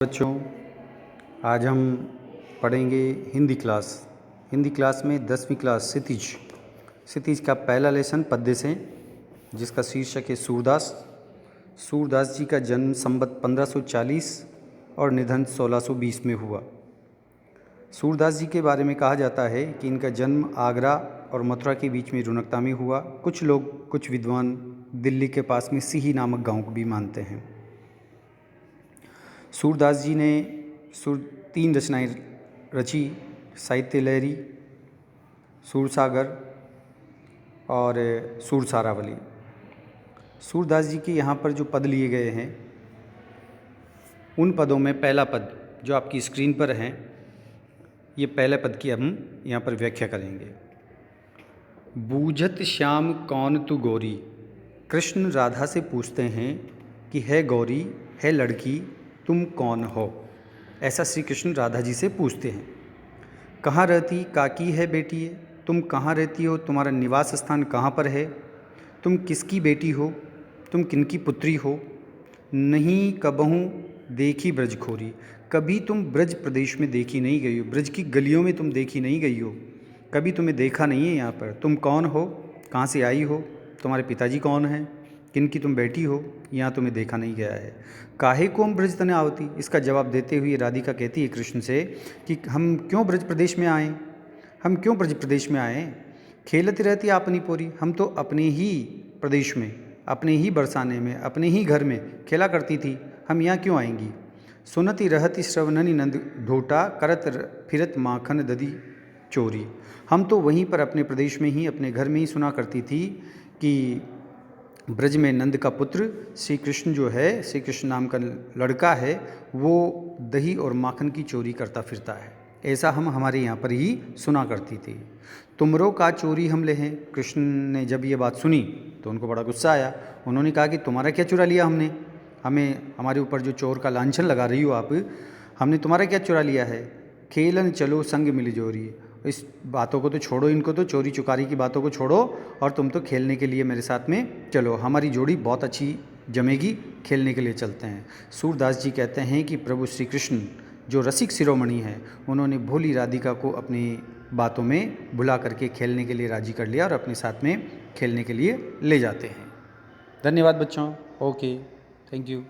बच्चों, आज हम पढ़ेंगे हिंदी क्लास में 10वीं क्लास क्षितिज का पहला लेसन पद्य से, जिसका शीर्षक है सूरदास जी का जन्म संवत 1540 और निधन 1620 में हुआ। सूरदास जी के बारे में कहा जाता है कि इनका जन्म आगरा और मथुरा के बीच में रुनकता में हुआ। कुछ विद्वान दिल्ली के पास में सिही नामक गांव को भी मानते हैं। सूरदास जी ने 3 रचनाएं रची: साहित्य लहरी, सूरसागर और सूरसारावली। सूरदास जी के यहाँ पर जो पद लिए गए हैं, उन पदों में पहला पद जो आपकी स्क्रीन पर है, ये पहले पद की हम यहाँ पर व्याख्या करेंगे। बूझत श्याम कौन तू गौरी। कृष्ण राधा से पूछते हैं कि है गौरी, है लड़की, तुम कौन हो। ऐसा श्री कृष्ण राधा जी से पूछते हैं। कहाँ रहती काकी है बेटी है, तुम कहाँ रहती हो, तुम्हारा निवास स्थान कहाँ पर है, तुम किसकी बेटी हो, तुम किनकी पुत्री हो। नहीं कबहूँ देखी ब्रजखोरी। कभी तुम ब्रज प्रदेश में देखी नहीं गई हो, ब्रज की गलियों में तुम देखी नहीं गई हो, कभी तुम्हें देखा नहीं है यहाँ पर। तुम कौन हो, कहाँ से आई हो, तुम्हारे पिताजी कौन हैं, किनकी तुम बेटी हो, यहाँ तुम्हें देखा नहीं गया है। काहे को हम ब्रज तने आवती। इसका जवाब देते हुए राधिका कहती है कृष्ण से कि हम क्यों ब्रज प्रदेश में आए, हम क्यों ब्रज प्रदेश में आए। खेलती रहती अपनी पोरी। हम तो अपने ही प्रदेश में, अपने ही बरसाने में, अपने ही घर में खेला करती थी, हम यहाँ क्यों आएंगी। सुनती रहती श्रवणनी नंद ढोटा, करत फिरत माखन ददी चोरी। हम तो वहीं पर अपने प्रदेश में ही, अपने घर में ही सुना करती थी कि ब्रज में नंद का पुत्र श्री कृष्ण जो है, श्री कृष्ण नाम का लड़का है, वो दही और माखन की चोरी करता फिरता है। ऐसा हम हमारे यहाँ पर ही सुना करती थी। तुमरो का चोरी हम ले हैं। कृष्ण ने जब ये बात सुनी तो उनको बड़ा गुस्सा आया। उन्होंने कहा कि तुम्हारा क्या चुरा लिया हमने, हमें हमारे ऊपर जो चोर का लांछन लगा रही हो आप, हमने तुम्हारा क्या चुरा लिया है। खेलन चलो संग मिल जोरी। इस बातों को तो छोड़ो, इनको तो चोरी चुकारी की बातों को छोड़ो और तुम तो खेलने के लिए मेरे साथ में चलो, हमारी जोड़ी बहुत अच्छी जमेगी, खेलने के लिए चलते हैं। सूरदास जी कहते हैं कि प्रभु श्री कृष्ण जो रसिक शिरोमणि हैं, उन्होंने भोली राधिका को अपनी बातों में बुला करके खेलने के लिए राजी कर लिया और अपने साथ में खेलने के लिए ले जाते हैं। धन्यवाद बच्चों। Okay, thank you.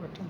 बटन